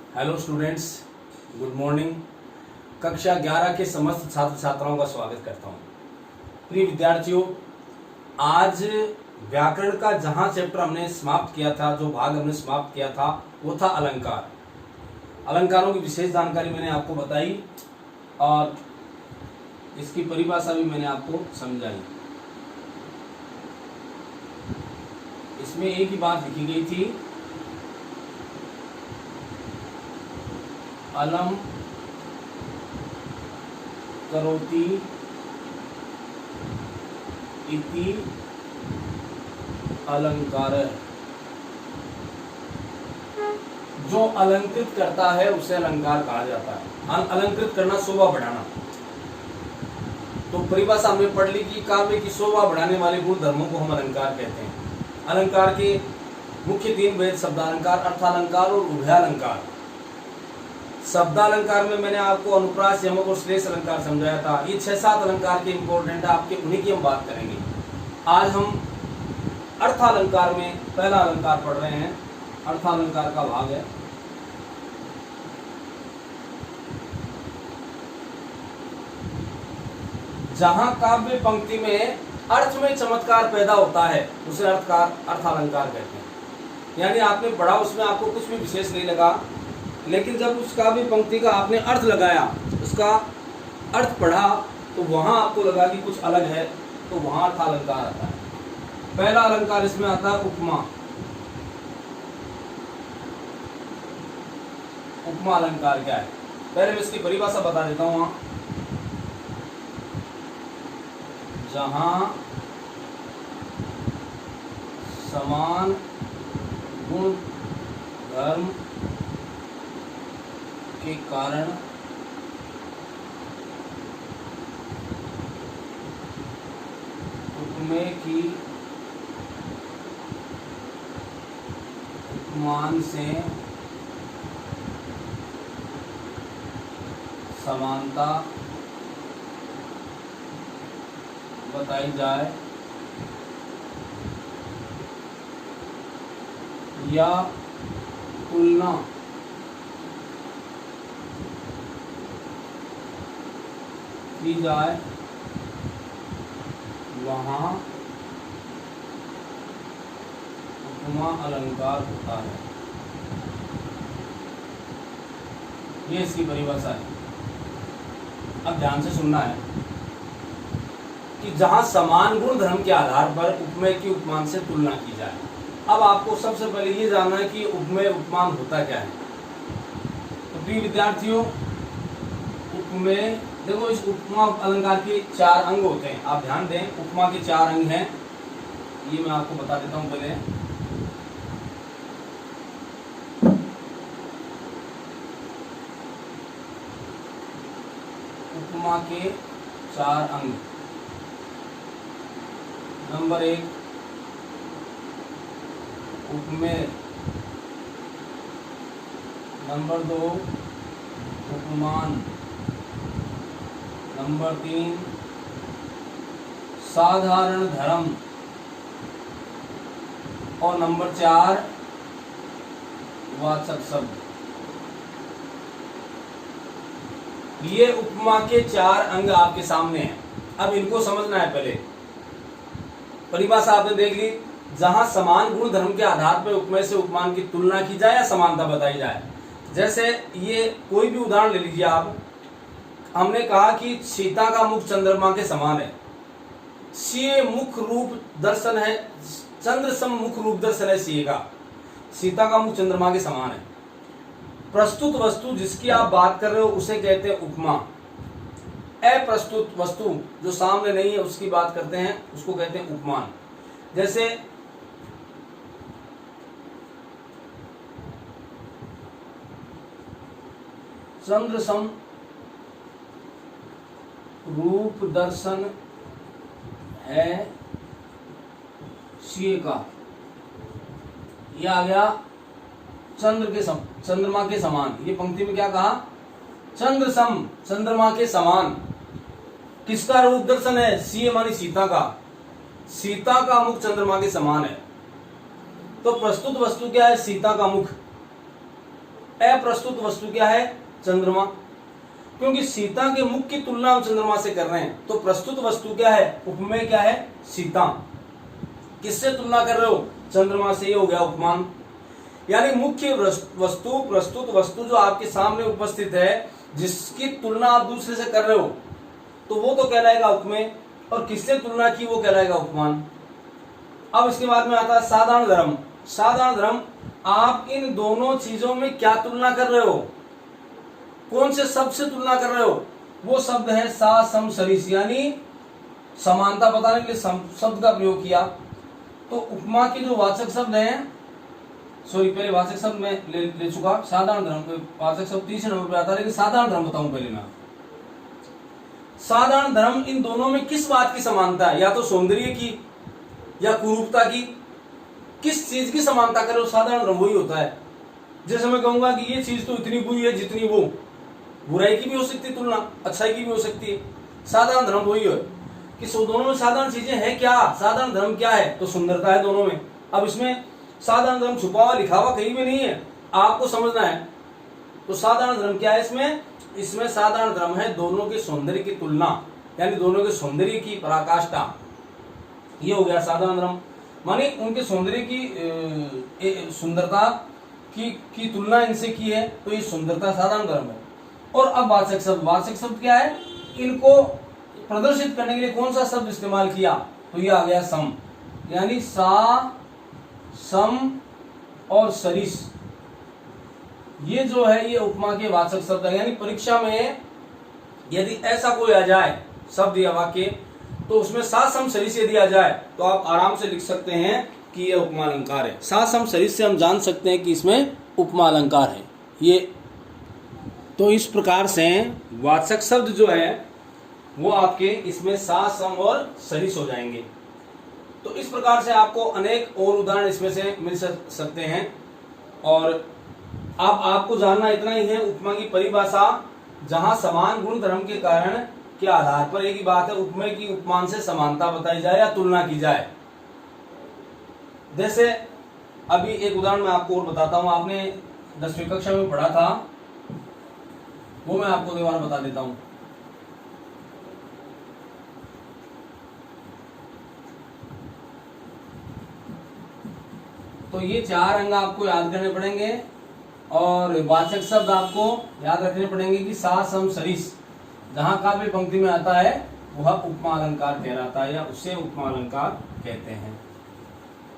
Hello students, good morning. कक्षा 11 के समस्त छात्र छात्राओं का स्वागत करता हूँ। प्रिय विद्यार्थियों, आज व्याकरण का जहाँ चैप्टर हमने समाप्त किया था, जो भाग हमने समाप्त किया था, वो था अलंकार। अलंकारों की विशेष जानकारी मैंने आपको बताई और इसकी परिभाषा भी मैंने आपको समझाई। इसमें एक ही बात लिखी गई थी, अलम करोति इति अलंकार। जो अलंकृत करता है उसे अलंकार कहा जाता है। अलंकृत करना, शोभा बढ़ाना। तो परिभाषा हमने पढ़ ली कि काव्य की शोभा बढ़ाने वाले गुण धर्मों को हम अलंकार कहते हैं। अलंकार के मुख्य 3 भेद शब्दालंकार, अर्थालंकार और उभयालंकार। शब्दालंकार में मैंने आपको अनुप्रास, यमक और श्लेष अलंकार समझाया था। ये 6-7 अलंकार के इंपॉर्टेंट है, आपके उन्हीं की हम बात करेंगे। आज हम अर्थालंकार में पहला अलंकार पढ़ रहे हैं। अर्थालंकार का भाग है जहां काव्य पंक्ति में अर्थ में चमत्कार पैदा होता है उसे अर्थालंकार कहते हैं। यानी आपने पढ़ा, उसमें आपको कुछ भी विशेष नहीं लगा, लेकिन जब उस काव्य पंक्ति का आपने अर्थ लगाया, उसका अर्थ पढ़ा, तो वहां आपको लगा कि कुछ अलग है, तो वहां अर्थालंकार आता है। पहला अलंकार इसमें आता है उपमा। उपमा अलंकार क्या है? पहले मैं इसकी परिभाषा बता देता हूं। जहां समान गुण धर्म के कारण उपमेय की उपमान से समानता बताई जाए या तुलना की जाए, वहां उपमा अलंकार होता है। ये इसकी परिभाषा है। अब ध्यान से सुनना है कि जहां समान गुण धर्म के आधार पर उपमेय की उपमान से तुलना की जाए। अब आपको सबसे पहले ये जानना है कि उपमेय उपमान होता क्या है। तो प्रिय विद्यार्थियों, उपमेय, देखो, इस उपमा अलंकार के 4 अंग होते हैं। आप ध्यान दें, उपमा के 4 अंग हैं। ये मैं आपको बता देता हूं पहले। उपमा के 4 अंग। नंबर 1 उपमेय, नंबर 2 उपमान, नंबर 3 साधारण धर्म और नंबर 4 वाचक शब्द। ये उपमा के 4 अंग आपके सामने हैं। अब इनको समझना है। पहले परिभाषा आपने देख ली, जहां समान गुण धर्म के आधार पर उपमेय से उपमान की तुलना की जाए या समानता बताई जाए। जैसे ये कोई भी उदाहरण ले लीजिए आप। हमने कहा कि सीता का मुख चंद्रमा के समान है। सीए मुख रूप दर्शन है, चंद्र सम मुख रूप दर्शन है सीए का। सीता का मुख चंद्रमा के समान है। प्रस्तुत वस्तु जिसकी आप बात कर रहे हो उसे कहते हैं उपमा। अप्रस्तुत वस्तु जो सामने नहीं है उसकी बात करते हैं, उसको कहते हैं उपमान। जैसे चंद्र सम रूप दर्शन है सीए का, यह आ गया चंद्रमा के समान। ये पंक्ति में क्या कहा? चंद्र सम, चंद्रमा के समान। किसका रूप दर्शन है? सीए मानी सीता का। सीता का मुख चंद्रमा के समान है। तो प्रस्तुत वस्तु क्या है? सीता का मुख। अप्रस्तुत वस्तु क्या है? चंद्रमा। क्योंकि सीता के मुख की तुलना हम चंद्रमा से कर रहे हैं, तो प्रस्तुत वस्तु क्या है? उपमेय क्या है? सीता। किससे तुलना कर रहे हो? चंद्रमा से। ये हो गया उपमान। यानी मुख्य वस्तु, प्रस्तुत वस्तु जो आपके सामने उपस्थित है, जिसकी तुलना आप दूसरे से कर रहे हो, तो वो तो कहलाएगा उपमेय, और किससे तुलना की वो कहलाएगा उपमान। अब इसके बाद में आता है साधारण धर्म। साधारण धर्म, आप इन दोनों चीजों में क्या तुलना कर रहे हो? कौन से शब्द से तुलना कर रहे हो? वो शब्द है सा सम सरिस, यानी समानता बताने के लिए शब्द का प्रयोग किया। तो उपमा के जो वाचक शब्द हैं, सॉरी पहले वाचक शब्द मैं ले चुका, साधारण धर्म वाचक शब्द तीसरे नंबर पे आता है, लेकिन साधारण धर्म बताऊं पहले मैं। साधारण धर्म, इन दोनों में किस बात की समानता है? या तो सौंदर्य की या कुरूपता की, किस चीज की समानता करो? साधारण धर्म वही होता है। जैसे मैं कहूंगा कि ये चीज तो इतनी बुरी है जितनी वो, बुराई की भी हो सकती है तुलना, अच्छाई की भी हो सकती है। साधारण धर्म वही है कि दोनों में साधारण चीजें हैं क्या? साधारण धर्म क्या है? तो सुंदरता है दोनों में। अब इसमें साधारण धर्म छुपा हुआ लिखा हुआ कहीं भी नहीं है, आपको समझना है। तो साधारण धर्म क्या है? इसमें साधारण धर्म है दोनों के सौंदर्य की तुलना, यानी दोनों के सौंदर्य की पराकाष्ठा। ये हो गया साधारण धर्म, माने उनके सौंदर्य की सुंदरता की तुलना इनसे की है, तो ये सुंदरता साधारण धर्म है। और अब वाचक शब्द। वाचक शब्द क्या है? इनको प्रदर्शित करने के लिए कौन सा शब्द इस्तेमाल किया? तो ये आ गया सम, यानी सा, सम और सरिस। ये जो है ये उपमा के वाचक शब्द है। यानी परीक्षा में यदि ऐसा कोई आ जाए शब्द या वाक्य, तो उसमें सा सम सरिस यदि आ जाए, तो आप आराम से लिख सकते हैं कि ये उपमा अलंकार है। सा सम सरिस से हम जान सकते हैं कि इसमें उपमा अलंकार है। ये तो इस प्रकार से वाचक शब्द जो है वो आपके इसमें सा, सम और सरिस हो जाएंगे। तो इस प्रकार से आपको अनेक और उदाहरण इसमें से मिल सकते हैं। और अब आपको जानना इतना ही है, उपमा की परिभाषा, जहां समान गुण धर्म के कारण के आधार पर, एक ही बात है, उपमेय की उपमान से समानता बताई जाए या तुलना की जाए। जैसे अभी एक उदाहरण मैं आपको और बताता हूं, आपने 10वीं कक्षा में पढ़ा था, वो मैं आपको दोबारा बता देता हूं। तो ये 4 अंग आपको याद करने पड़ेंगे, और वाचक शब्द आपको याद रखने पड़ेंगे कि सा, सम, सरिस जहां काव्य पंक्ति में आता है वह उपमा अलंकार कहलाता है, या उसे उपमा अलंकार कहते हैं।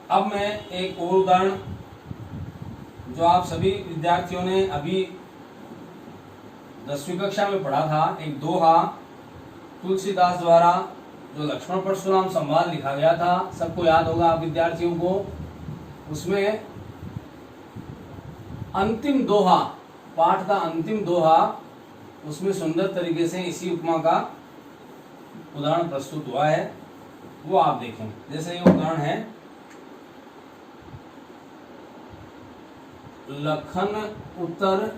अब मैं एक और उदाहरण, जो आप सभी विद्यार्थियों ने अभी 10वीं कक्षा में पढ़ा था, एक दोहा तुलसीदास द्वारा जो लक्ष्मण परशुराम संवाद लिखा गया था, सबको याद होगा आप विद्यार्थियों को। उसमें अंतिम दोहा, पाठ का अंतिम दोहा, उसमें सुंदर तरीके से इसी उपमा का उदाहरण प्रस्तुत हुआ है, वो आप देखें। जैसे ये उदाहरण है, लखन उतर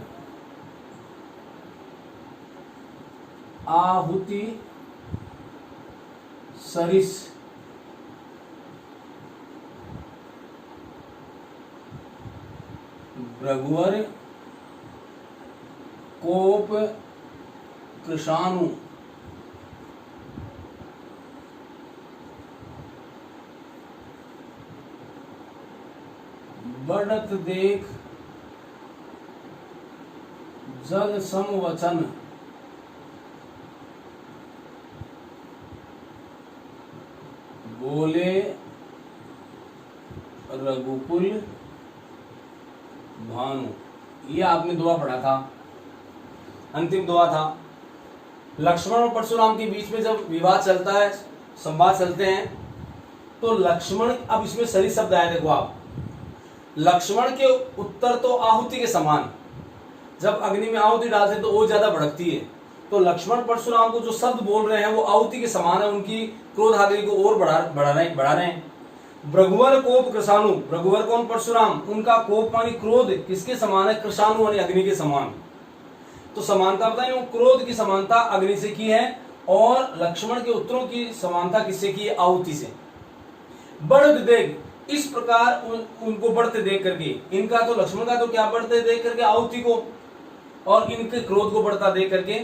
आहुति सरिस, भृगुवर कोप कृशाणु, बढ़त देख जल सम वचन, बोले रघुकुल भानु। ये आपने दुआ पढ़ा था, अंतिम दुआ था। लक्ष्मण और परशुराम के बीच में जब विवाद चलता है, संवाद चलते हैं, तो लक्ष्मण, अब इसमें सरिस शब्द आया, देखो आप, लक्ष्मण के उत्तर तो आहुति के समान, जब अग्नि में आहुति डालते तो वो ज्यादा भड़कती है, तो लक्ष्मण परशुराम को जो शब्द बोल रहे हैं वो आहुति के समान है, उनकी क्रोध आदि को और बढ़ा रहे हैं। भृगुवर कोप कृशाणु, भृगुवर कौन? परशुराम, उनका कोप मानी क्रोध किसके समान है? कृशाणु यानी अग्नि के समान। तो समानता बताइए, वो क्रोध की समानता अग्नि से की है, और लक्ष्मण के उत्तरों की समानता किससे की है? आहुति से। बढ़त देख, इस प्रकार उनको बढ़ते देख करके, इनका तो लक्ष्मण का तो क्या बढ़ते देख करके आहुति को, और इनके क्रोध को बढ़ता देख करके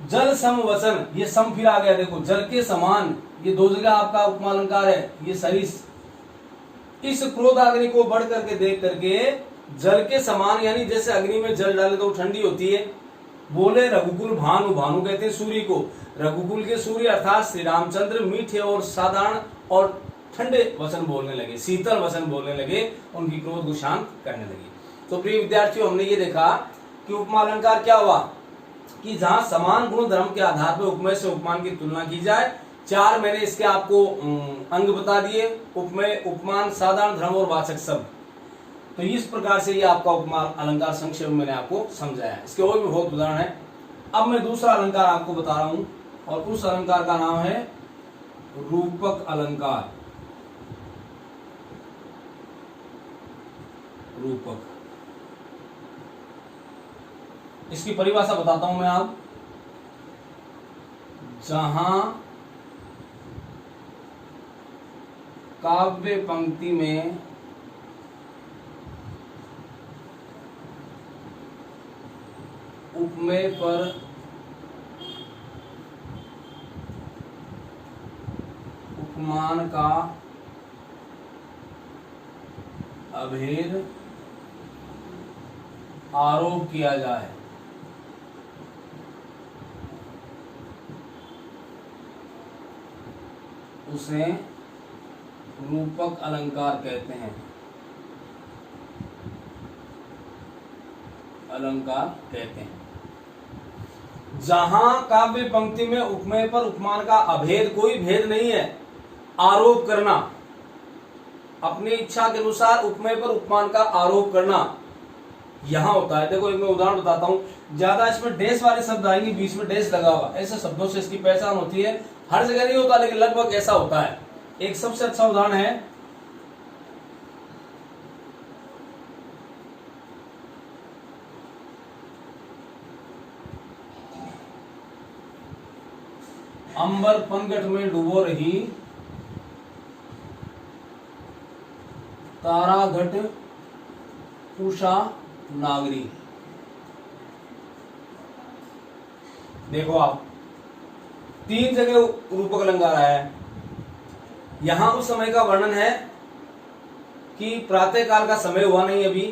जल सम वसन, ये सम फिर आ गया, देखो जल के समान, ये दो जगह आपका उपमा अलंकार है, ये सरिस, इस क्रोध अग्नि को बढ़ करके देख करके जल के समान, यानी जैसे अग्नि में जल डाले तो ठंडी होती है। बोले रघुकुल भानु, भानु कहते हैं सूर्य को, रघुकुल के सूर्य अर्थात श्री रामचंद्र मीठे और साधारण और ठंडे वचन बोलने लगे, शीतल वचन बोलने लगे, उनकी क्रोध को शांत करने लगे। तो प्रिय विद्यार्थियों, हमने ये देखा कि उपमा अलंकार क्या हुआ कि जहां समान गुण धर्म के आधार पर उपमेय से उपमान की तुलना की जाए। चार मैंने इसके आपको अंग बता दिए, उपमेय, उपमान, साधारण, धर्म और वाचक शब्द। तो इस प्रकार से ये आपका उपमा अलंकार संक्षेप में मैंने आपको समझाया। इसके और भी बहुत उदाहरण है। अब मैं दूसरा अलंकार आपको बता रहा हूं, और उस अलंकार का नाम है रूपक अलंकार। रूपक, इसकी परिभाषा बताता हूं मैं आप। जहां काव्य पंक्ति में उपमेय पर उपमान का अभेद आरोप किया जाए, उसे रूपक अलंकार कहते हैं। अलंकार कहते हैं जहां काव्य पंक्ति में उपमेय पर उपमान का अभेद, कोई भेद नहीं है, आरोप करना, अपनी इच्छा के अनुसार उपमेय पर उपमान का आरोप करना यहां होता है। देखो एक मैं उदाहरण बताता हूं, ज्यादा इसमें डैश वाले शब्द आएंगे, बीच में डैश लगा हुआ, ऐसे शब्दों से इसकी पहचान होती है। हर जगह नहीं होता, लेकिन लगभग ऐसा होता है। एक सबसे अच्छा उदाहरण है अंबर पनघट में डूबो रही ताराघट उषा नागरी। देखो आप, तीन जगह रूपक अलंकार आया है। यहां उस समय का वर्णन है कि प्रातः काल का समय हुआ नहीं, अभी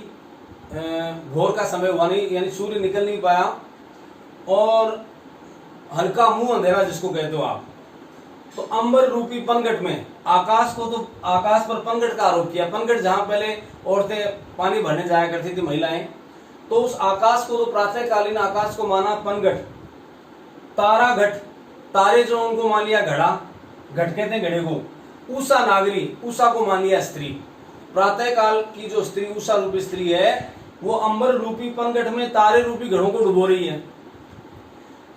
भोर का समय हुआ नहीं, यानी सूर्य निकल नहीं पाया, और हल्का मुंह अंधेरा जिसको कहते हो आप। तो अंबर रूपी पनघट में आकाश को, तो आकाश पर पनघट का आरोप किया। पनघट जहां पहले औरतें पानी भरने जाया करती थी, महिलाएं, तो उस आकाश को, तो प्रातःकालीन आकाश को माना पनघट। तारा घट, तारे जो उनको मान लिया घड़ा, घट कहते हैं घड़े को। उषा नागरी, उषा को मान लिया स्त्री। प्रातः काल की जो स्त्री उषा रूपी स्त्री है, वो अंबर रूपी पनघट में तारे रूपी घड़ों को डुबो रही है।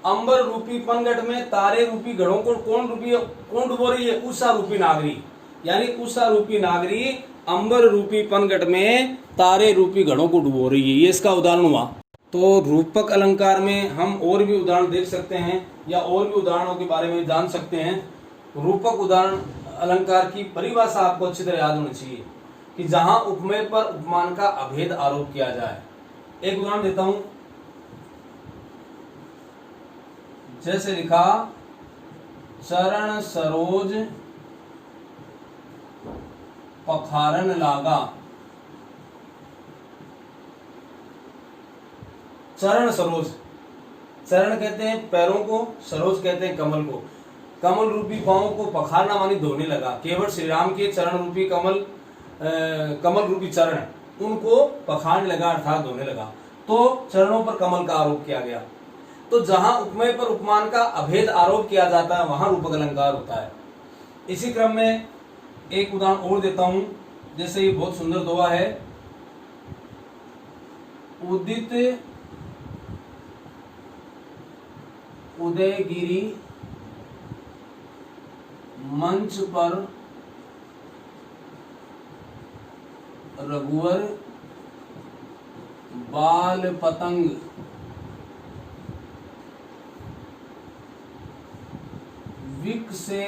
अंबर रूपी पनघट में तारे रूपी घड़ों को कौन डुबो रही है? उषा रूपी नागरी। यानी उषा रूपी नागरी अंबर रूपी पनघट में तारे रूपी घड़ों को डुबो रही है। ये इसका उदाहरण हुआ। तो रूपक अलंकार में हम और भी उदाहरण देख सकते हैं, या और भी उदाहरणों के बारे में जान सकते हैं। रूपक उदाहरण अलंकार की परिभाषा आपको अच्छी तरह याद होनी चाहिए कि जहां उपमेय पर उपमान का अभेद आरोप किया जाए। एक उदाहरण देता हूं, जैसे लिखा चरण सरोज पखारन लागा। चरण सरोज, चरण कहते हैं पैरों को, सरोज कहते हैं कमल को। कमल रूपी पांव को पखारना मानी धोने लगा। केवल श्री राम के चरण रूपी कमल रूपी चरण, उनको पखारने लगा अर्थात धोने लगा। तो चरणों पर कमल का आरोप किया गया। तो जहां उपमेय पर उपमान का अभेद आरोप किया जाता है, वहां रूपक अलंकार होता है। इसी क्रम में एक उदाहरण और देता हूं, जैसे ये बहुत सुंदर दोहा है, उदित उदयगिरी मंच पर रघुवर बाल पतंग विक से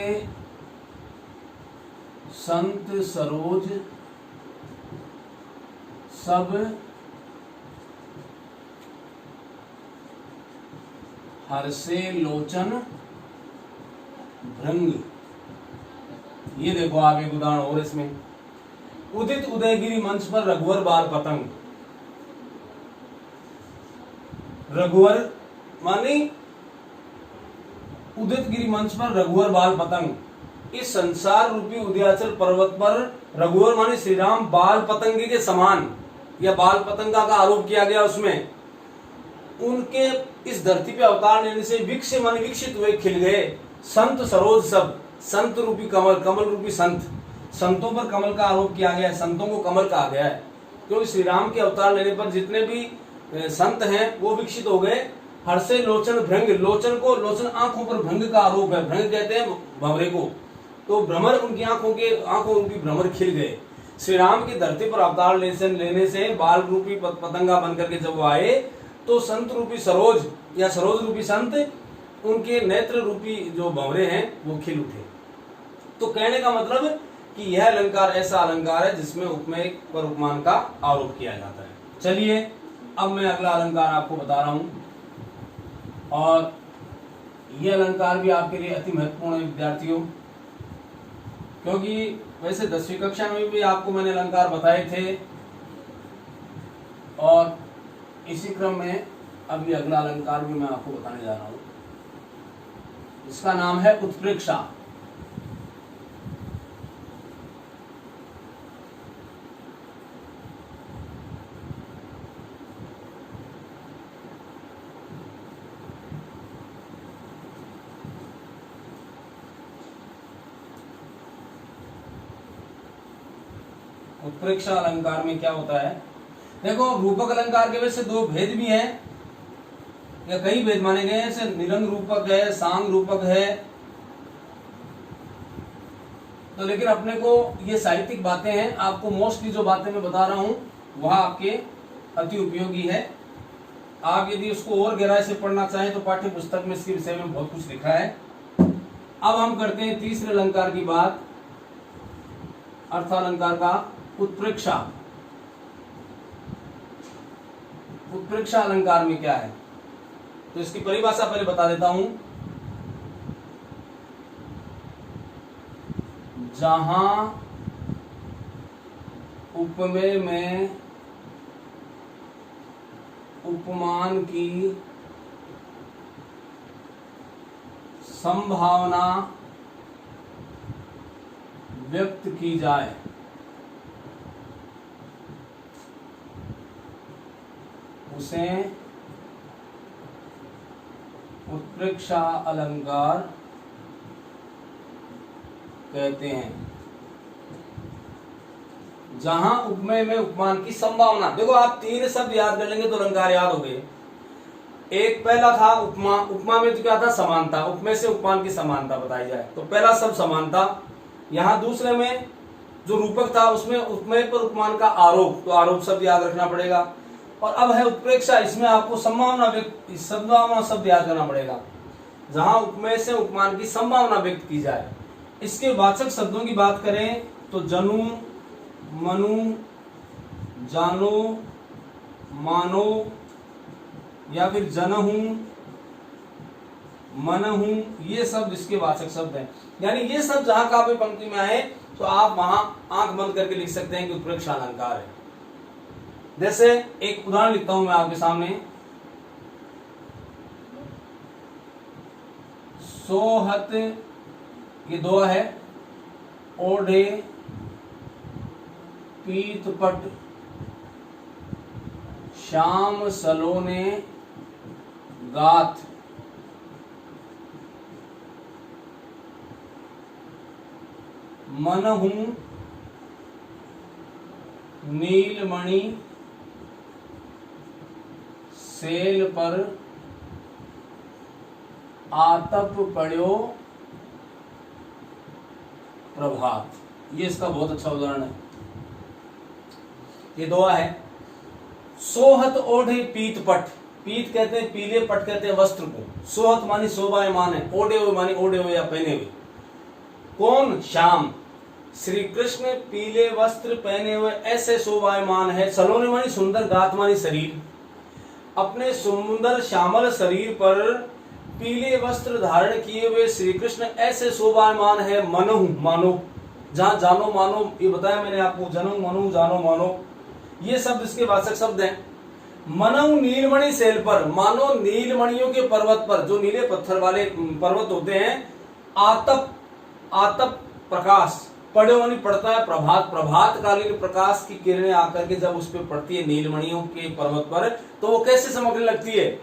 संत सरोज सब हर्षे लोचन भृंग। ये देखो आप एक उदाहरण और इसमें, उदित उदयगिरी मंच पर रघुवर बाल पतंग। रघुवर मानी उदित गिरी मंच पर रघुवर बाल पतंग। इस संसार रूपी उदयाचल पर्वत पर रघुवर मानी श्री राम बाल पतंगी के समान या बाल पतंगा का आरोप किया गया उसमें। उनके इस धरती पे अवतार लेने से विकसित मानी विकसित हुए, खिल गए संत सरोज सब। संत रूपी कमल, कमल रूपी संत, संतों पर कमल का आरोप किया गया है, संतों को कमल कहा गया है। क्योंकि श्री राम के अवतार लेने पर जितने भी संत हैं वो विकसित हो गए। हर्षे लोचन भृंग, लोचन को, लोचन आंखों पर भृंग का आरोप है, भृंग कहते हैं भंवरे को। तो भ्रमर उनकी आंखों उनकी भ्रमर खिल गए। श्री राम की धरती पर अवतार लेने से बाल रूपी पतंगा बनकर के जब वो आए तो संत रूपी सरोज या सरोज रूपी संत, उनके नेत्र रूपी जो भंवरे हैं वो खिल उठे। तो कहने का मतलब कि यह अलंकार ऐसा अलंकार है जिसमें उपमेय पर उपमान का आरोप किया जाता है। चलिए अब मैं अगला अलंकार आपको बता रहा हूं, और यह अलंकार भी आपके लिए अति महत्वपूर्ण है विद्यार्थियों, क्योंकि वैसे 10वीं कक्षा में भी आपको मैंने अलंकार बताए थे। और इसी क्रम में अभी अगला अलंकार भी मैं आपको बताने जा रहा हूं, जिसका नाम है उत्प्रेक्षा। उत्प्रेक्षा अलंकार में क्या होता है, देखो रूपक अलंकार के वैसे दो भेद भी हैं या कई भेद माने गए हैं। जैसे निरंग रूपक है, सांग रूपक है। तो लेकिन अपने को ये साहित्यिक बातें हैं, आपको मोस्टली जो बातें मैं बता रहा हूं वह आपके अति उपयोगी है। आप यदि उसको और गहराई से पढ़ना चाहें तो पाठ्य पुस्तक में इसके विषय में बहुत कुछ लिखा है। अब हम करते हैं तीसरे अलंकार की बात, अर्थालंकार का उत्प्रेक्षा। उत्प्रेक्षा अलंकार में क्या है तो इसकी परिभाषा पहले बता देता हूं। जहां उपमेय में उपमान की संभावना व्यक्त की जाए, उसे उत्प्रेक्षा अलंकार कहते हैं। जहां उपमेय में उपमान की संभावना, देखो आप तीन शब्द याद कर लेंगे तो अलंकार याद हो गए। एक पहला था उपमा, उपमा में तो क्या था, समानता, उपमेय से उपमान की समानता बताई जाए, तो पहला शब्द समानता। यहां दूसरे में जो रूपक था उसमें उपमेय पर उपमान का आरोप, तो आरोप शब्द याद रखना पड़ेगा। और अब है उत्प्रेक्षा, इसमें आपको संभावना शब्द याद करना पड़ेगा। जहां उपमेय से उपमान की संभावना व्यक्त की जाए। इसके वाचक शब्दों की बात करें तो जनु, मनु, जानो, मानो या फिर जनहू, मनहू, ये शब्द इसके वाचक शब्द हैं। यानी ये सब जहां का भी पंक्ति में आए तो आप वहां आंख बंद करके लिख सकते हैं कि उत्प्रेक्षा अलंकार है। जैसे एक उदाहरण लिखता हूं मैं आपके सामने, सोहत, ये दो है, ओढ़े पीतपट, श्याम सलोने गाथ, मनहू नीलमणि, सेल पर आतप पड़ो प्रभात। ये इसका बहुत अच्छा उदाहरण है। ये दोहा है, सोहत ओढ़े पीत पट, पीत कहते हैं पीले, पट कहते हैं वस्त्र को। सोहत मानी शोभायमान है, ओढ़े हुए मानी ओढ़े हुए या पहने हुए। कौन? श्याम। श्री कृष्ण पीले वस्त्र पहने हुए ऐसे शोभायमान है, सलोने मानी सुंदर, गात मानी शरीर, अपने सुंदर श्यामल शरीर पर पीले वस्त्र धारण किए हुए श्री कृष्ण ऐसे शोभायमान है। मनहु मानो, जहां जानो मानो ये बताया मैंने आपको, जनो मनु जानो मानो ये शब्द इसके वाचक शब्द हैं। मनहु नीलमणि शैल पर, मानो नीलमणियों के पर्वत पर, जो नीले पत्थर वाले पर्वत होते हैं, आतप आतप प्रकाश, पड़े मानी पड़ता है, प्रभात प्रभात कालीन प्रकाश की किरणें आकर के जब उस पर पड़ती है नीलमणियों के पर्वत पर, तो वो कैसे चमकने लगती है।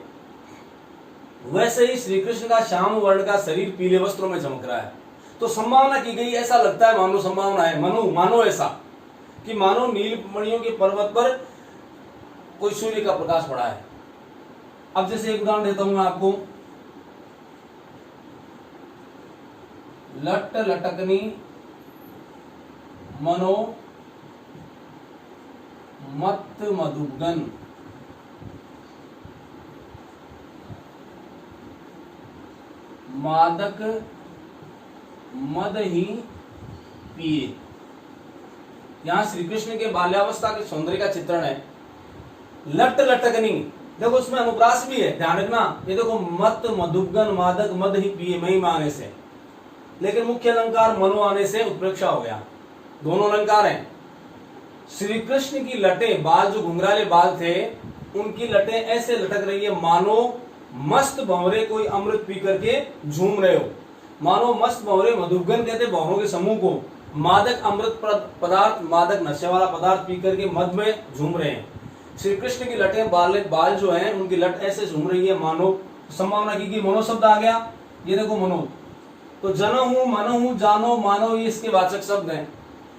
वैसे ही श्री कृष्ण का श्याम वर्ण का शरीर पीले वस्त्रों में चमक रहा है। तो संभावना की गई, ऐसा लगता है मानो, संभावना है, मानो ऐसा कि मानो नीलमणियों के पर्वत पर कोई सूर्य का प्रकाश पड़ा है। अब जैसे एक उदाहरण देता हूं मैं आपको, लट लटकनी मनो मत मधुगन, मादक मद ही पिए। यहां श्री कृष्ण के बाल्यावस्था के सौंदर्य का चित्रण है। लट लटकनी, देखो उसमें अनुप्रास भी है, ध्यान रखना। ये देखो मत मधुगन मादक मद ही पिए, महिमा आने से, लेकिन मुख्य अलंकार मनो आने से उत्प्रेक्षा हो गया। दोनों अलंकार हैं। श्री कृष्ण की लटें, बाल जो घुंघराले बाल थे, उनकी लटें ऐसे लटक रही है मानो मस्त भंवरे कोई अमृत पी करके झूम रहे हो। मानो मस्त भंवरे, मधुगन कहते भंवरों के समूह को, मादक अमृत पदार्थ, मादक नशे वाला पदार्थ पी करके मद में झूम रहे हैं। श्री कृष्ण की लटें, बाल जो हैं, उनकी लट ऐसे झूम रही है मानो, संभावना की मनो शब्द आ गया। ये देखो मनो, तो जनहु मनहु जानो मानो ये इसके वाचक शब्द हैं।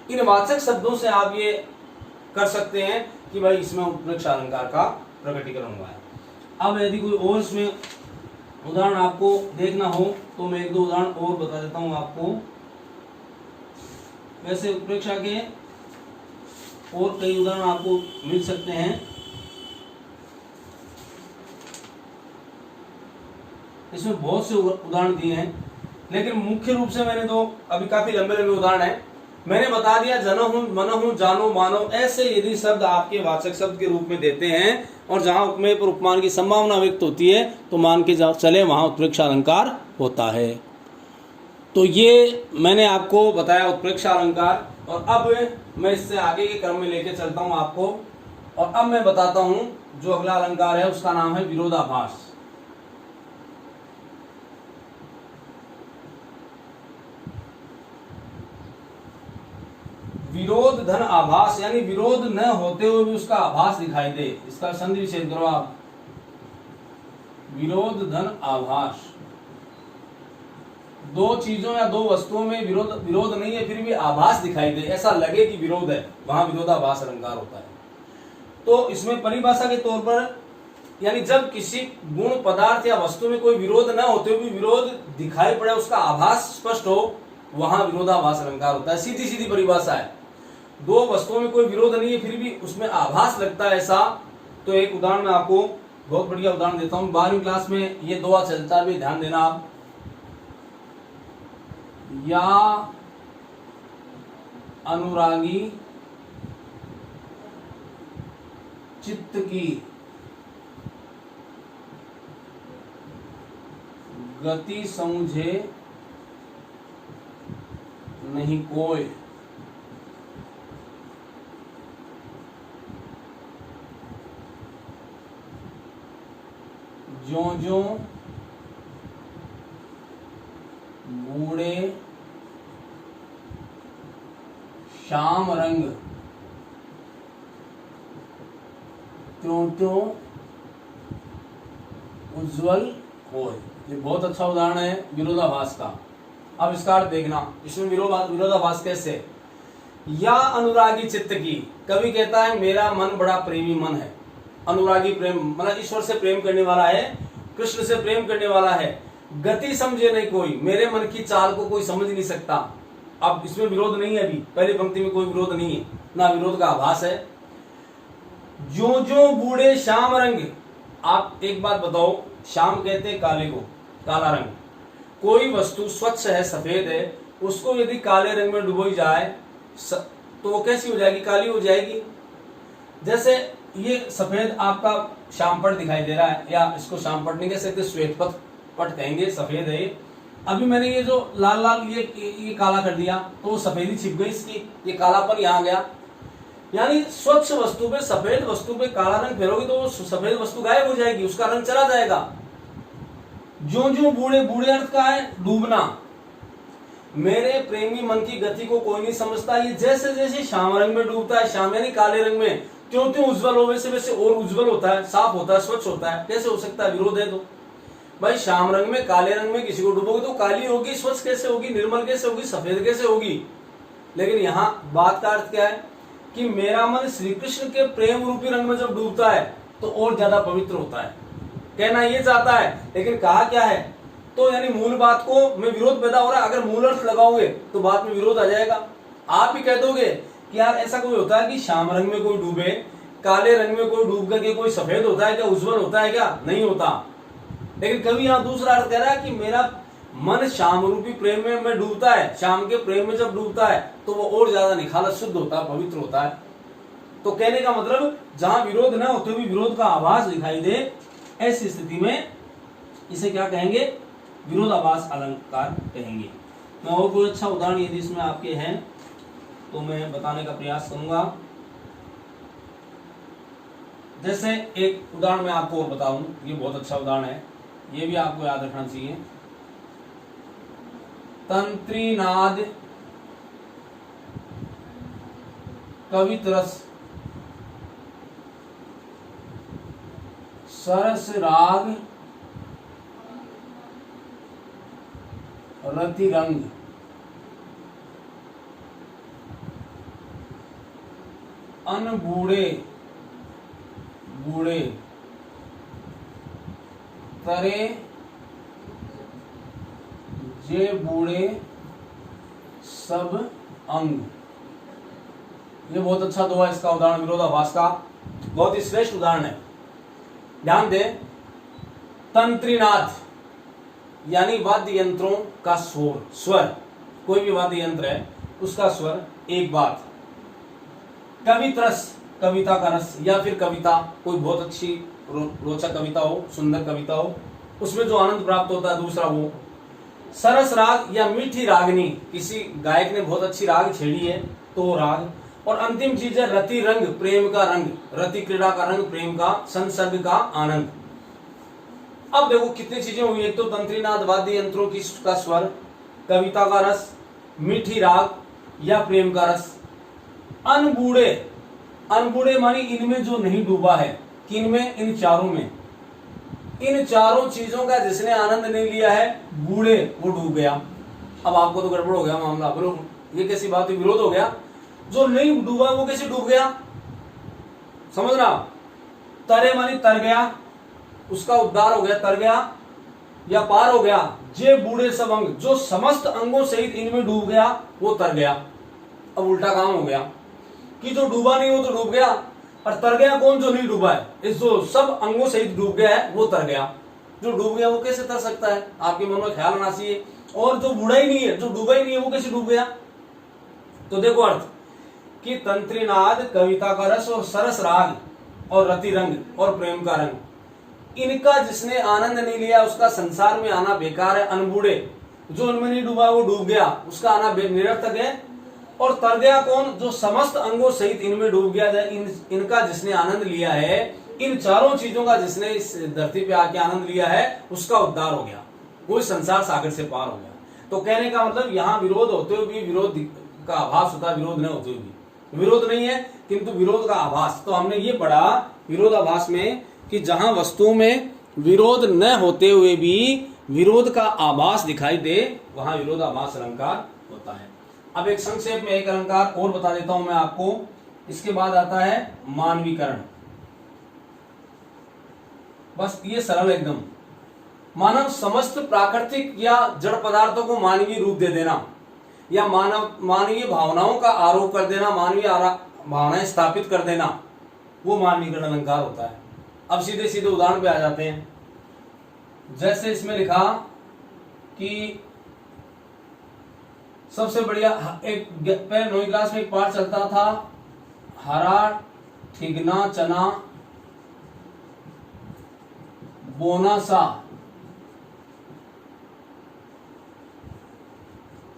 इन वाचक शब्दों से आप ये कर सकते हैं कि भाई इसमें उत्प्रेक्षा अलंकार का प्रकटीकरण हुआ है। अब यदि कोई और इसमें उदाहरण आपको देखना हो तो मैं एक दो उदाहरण और बता देता हूं आपको। वैसे उत्प्रेक्षा के और कई उदाहरण आपको मिल सकते हैं। इसमें बहुत से उदाहरण दिए हैं, लेकिन मुख्य रूप से मैंने तो अभी काफी लंबे लंबे उदाहरण हैं, मैंने बता दिया। जनहु मनहु जानो मानो ऐसे यदि शब्द आपके वाचक शब्द के रूप में देते हैं और जहां उपमेय पर उपमान की संभावना व्यक्त होती है तो मान के चले वहां उत्प्रेक्षा अलंकार होता है। तो ये मैंने आपको बताया उत्प्रेक्षा अलंकार। और अब मैं इससे आगे के क्रम में लेके चलता हूं आपको, और अब मैं बताता हूं जो अगला अलंकार है उसका नाम है विरोधाभास। विरोध धन आभास, यानी विरोध न होते हुए भी उसका आभास दिखाई दे, इसका संधि विच्छेद करो आप। विरोध धन आभास, दो चीजों या दो वस्तुओं में विरोध नहीं है फिर भी आभास दिखाई दे, ऐसा लगे कि विरोध है, वहां विरोधाभास अलंकार होता है। तो इसमें परिभाषा के तौर पर, यानी जब किसी गुण पदार्थ या वस्तु में कोई विरोध न होते हुए भी विरोध दिखाई पड़े, उसका आभास स्पष्ट हो, वहां विरोधाभास अलंकार होता है। सीधी सीधी परिभाषा है। दो वस्तुओं में कोई विरोध नहीं है फिर भी उसमें आभास लगता है ऐसा। तो एक उदाहरण मैं आपको बहुत बढ़िया उदाहरण देता हूं। 12वीं क्लास में ये दुआ चलता भी, ध्यान देना आप। या अनुरागी चित्त की गति समझे नहीं कोई, ज्यों ज्यों बूढ़े श्याम रंग त्यों त्यों उज्जवल होय। ये बहुत अच्छा उदाहरण है विरोधाभास का। अब इसका अर्थ देखना, इसमें विरोधाभास कैसे। या अनुरागी चित्त की, कवि कहता है मेरा मन बड़ा प्रेमी मन है। अनुरागी प्रेम मतलब ईश्वर से प्रेम करने वाला है, कृष्ण से प्रेम करने वाला है। गति समझे नहीं कोई, मेरे मन की चाल को कोई समझ नहीं सकता। अब इसमें विरोध नहीं है, अभी पहली पंक्ति में कोई विरोध नहीं है, ना विरोध का आभास है। ज्यों ज्यों बूढ़े श्याम रंग, आप एक बात बताओ, श्याम कहते हैं काले को, काला रंग। कोई वस्तु स्वच्छ है, सफेद है, उसको यदि काले रंग में डुबोई जाए तो वो कैसी हो जाएगी, काली हो जाएगी। जैसे ये सफेद आपका श्यामपट दिखाई दे रहा है, या इसको श्यामपट नहीं कह सकते, श्वेत पट कहेंगे, सफेद है ये। अभी मैंने ये जो लाल लाल ये काला कर दिया तो वो सफेदी छिप गई इसकी, ये कालापन यहाँ गया। यानी स्वच्छ वस्तु पे, सफेद वस्तु पे काला रंग फेरोगे तो वो सफेद वस्तु गायब हो जाएगी, उसका रंग चला जाएगा। जो जो बूढ़े, बूढ़े अर्थ का है डूबना। मेरे प्रेमी मन की गति को कोई नहीं समझता, ये जैसे जैसे श्याम रंग में डूबता है, श्याम यानी काले रंग में, त्यों त्यों उज्जवल हो, वैसे वैसे और उज्जवल होता है, साफ होता है, स्वच्छ होता है। कैसे हो सकता है, विरोध है। तो भाई श्याम रंग में, काले रंग में किसी को डूबोगे तो काली होगी, स्वच्छ कैसे होगी, निर्मल कैसे होगी, सफेद कैसे होगी। लेकिन यहाँ बात का अर्थ क्या है कि मेरा मन श्री कृष्ण के प्रेम रूपी रंग में जब डूबता है तो और ज्यादा पवित्र होता है, कहना ये चाहता है। लेकिन कहा क्या है, तो यानी मूल बात को में विरोध पैदा हो रहा है। अगर मूल अर्थ लगाओगे तो बात में विरोध आ जाएगा। आप ही कह दोगे कि यार ऐसा कोई होता है कि श्याम रंग में कोई डूबे, काले रंग में कोई डूब करके कोई सफेद होता है क्या, उज्जवल होता है क्या, नहीं होता। लेकिन कभी यहाँ दूसरा अर्थ कह रहा है कि मेरा मन श्याम रूपी प्रेम में डूबता है, श्याम के प्रेम में जब डूबता है तो वो और ज्यादा निखालस, शुद्ध होता है, पवित्र होता है। तो कहने का मतलब जहां विरोध ना होते हुए विरोध का आभास दिखाई दे, ऐसी स्थिति में इसे क्या कहेंगे, विरोधाभास अलंकार कहेंगे। मैं और कोई अच्छा उदाहरण यदि इसमें आपके हैं तो मैं बताने का प्रयास करूंगा। जैसे एक उदाहरण मैं आपको और बताऊं, ये बहुत अच्छा उदाहरण है, ये भी आपको याद रखना चाहिए। तंत्रीनाद कवितरस सरस राग रतिरंग अन बूढ़े बूढ़े तरे जे बूढ़े सब अंग। ये बहुत अच्छा दोहा इसका उदाहरण, विरोधाभास का बहुत ही श्रेष्ठ उदाहरण है। ध्यान दे, तंत्रीनाद यानी वाद्य यंत्रों का स्वर, कोई भी वाद्य यंत्र है उसका स्वर, एक बात। कवितरस, कविता का रस, या फिर कविता, कोई बहुत अच्छी रोचक कविता हो, सुंदर कविता हो, उसमें जो आनंद प्राप्त होता है, दूसरा वो। सरस राग या मीठी रागनी, किसी गायक ने बहुत अच्छी राग छेड़ी है तो वो राग। और अंतिम चीज है रति रंग, प्रेम का रंग, रति क्रीड़ा का रंग, प्रेम का, संसर्ग का आनंद। अब देखो कितनी चीजें हुई, एक तो तंत्रीनाद वाद्य यंत्रों की का स्वर, कविता का रस, मीठी राग या प्रेम का रस। अनबूढ़े, अनबूढ़े मानी इनमें जो नहीं डूबा है, किन में, इन चारों में। इन चारों चीजों का जिसने आनंद नहीं लिया है, बूढ़े, वो डूब गया। अब आपको तो गड़बड़ हो गया मामला, बोलो ये कैसी बात हुई, विरोध हो गया। जो नहीं डूबा वो कैसे डूब गया, समझना। तरे मानी तर गया, उसका उद्धार हो गया, तर गया या पार हो गया। जे बूढ़े सब अंग, जो समस्त अंगों सहित इनमें डूब गया वो तर गया। अब उल्टा काम हो गया कि जो डूबा नहीं वो तो डूब गया, और तर गया कौन, जो नहीं डूबा है। इस जो सब अंगों सहित डूब गया है वो तर गया। जो डूब गया वो कैसे तर सकता है, आपके मन में ख्याल आना चाहिए। और जो बूढ़ा ही नहीं है, जो डूबा ही नहीं है, वो कैसे डूब गया। तो देखो अर्थ कि तंत्रीनाद, कविता का रस और सरस राग और रति रंग और प्रेम का रंग, इनका जिसने आनंद नहीं लिया उसका संसार में आना बेकार है। अनबूढ़े, जो उनमें नहीं डूबा वो डूब गया, उसका आना निरर्थक है। और तर गया कौन, जो समस्त अंगों सहित इनमें डूब गया। इनका जिसने आनंद लिया है, इन चारों चीजों का जिसने इस धरती पे आके आनंद लिया है, उसका उद्धार हो गया, वो इस संसार सागर से पार हो गया। तो कहने का मतलब यहाँ विरोध होते हुए भी विरोध का आभास होता है, विरोध न होते हुए भी विरोध नहीं है किंतु विरोध का आभास। तो हमने ये पढ़ा विरोधाभास में कि जहां वस्तुओं में विरोध न होते हुए भी विरोध का आभास दिखाई दे, वहां विरोधाभास अलंकार होता है। अब एक संक्षेप में एक अलंकार और बता देता हूं मैं आपको, इसके बाद आता है मानवीकरण। बस ये सरल एकदम, मानव समस्त प्राकृतिक या जड़ पदार्थों को मानवीय रूप दे देना, या मानवीय भावनाओं का आरोप कर देना, मानवीय भावनाएं स्थापित कर देना, वो मानवीकरण अलंकार होता है। अब सीधे सीधे उदाहरण पे आ जाते हैं। जैसे इसमें लिखा कि सबसे बढ़िया एक पहले 9वीं क्लास में एक पाठ चलता था, हरा ठिगना चना बोना सा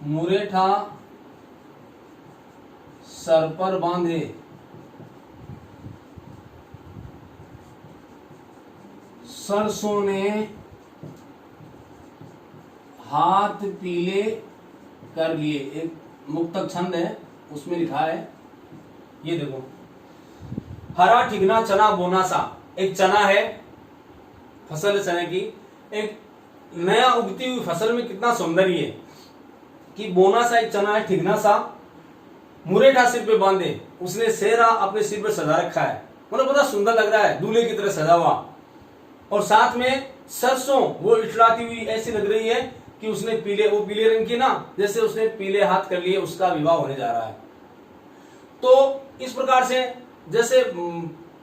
मुरेठा सर पर बांधे, सरसों ने हाथ पीले कर लिए। एक मुक्तक छंद है, उसमें लिखा है, ये देखो, हरा ठिगना चना बोना सा। एक चना है, फसल चने की, एक नया उगती हुई फसल में कितना सौंदर्य है कि बोना सा एक चना है, ठिगना सा, मुरेठा सिर पे बांधे, उसने सेहरा अपने सिर पे सजा रखा है, मतलब बड़ा सुंदर लग रहा है, दूल्हे की तरह सजा हुआ। और साथ में सरसों वो इठलाती हुई ऐसी लग रही है कि उसने वो पीले रंग की ना, जैसे उसने पीले हाथ कर लिए, उसका विवाह होने जा रहा है। तो इस प्रकार से जैसे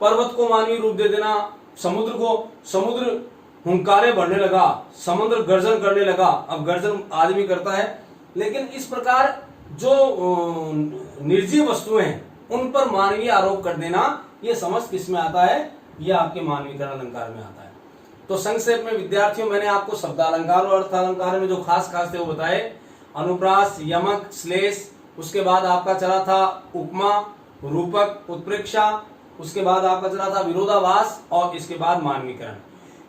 पर्वत को मानवीय रूप दे देना, समुद्र हुंकारे भरने लगा, समुद्र गर्जन करने लगा। अब गर्जन आदमी करता है, लेकिन इस प्रकार जो निर्जीव वस्तुएं हैं उन पर मानवीय आरोप कर देना, ये समझ किस में आता है? ये आपके मानवीकरण अलंकार में आता है। तो संक्षेप में विद्यार्थियों, मैंने आपको शब्दालंकार और अर्थालंकार में जो खास थे वो बताए, अनुप्रास, यमक, श्लेष, उसके बाद आपका चला था उपमा, रूपक, उत्प्रेक्षा, उसके बाद आपका चला था विरोधाभास, और इसके बाद मानवीकरण।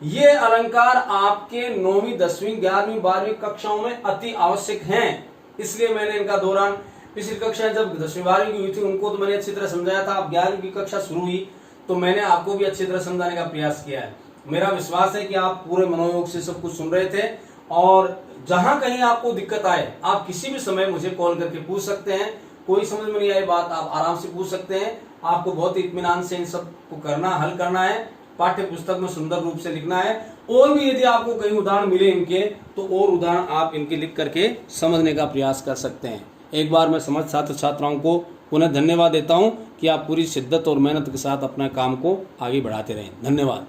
ये अलंकार आपके 9वीं, 10वीं, 11वीं, 12वीं कक्षाओं में अति आवश्यक हैं, इसलिए मैंने इनका दौरान पिछली कक्षा जब 10वीं 12वीं की हुई थी उनको तो मैंने अच्छी तरह समझाया था। अब 11वीं की कक्षा शुरू हुई तो मैंने आपको भी अच्छी तरह समझाने का प्रयास किया है। मेरा विश्वास है कि आप पूरे मनोयोग से सब कुछ सुन रहे थे, और जहां कहीं आपको दिक्कत आए आप किसी भी समय मुझे कॉल करके पूछ सकते हैं। कोई समझ में नहीं आई बात आप आराम से पूछ सकते हैं। आपको बहुत इत्मीनान से इन सब को हल करना है, पाठ्य पुस्तक में सुंदर रूप से लिखना है। और भी यदि आपको कई उदाहरण मिले इनके, तो और उदाहरण आप इनके लिख करके समझने का प्रयास कर सकते हैं। एक बार मैं समस्त छात्र छात्राओं को पुनः धन्यवाद देता हूं कि आप पूरी शिद्दत और मेहनत के साथ अपना काम को आगे बढ़ाते रहें। धन्यवाद।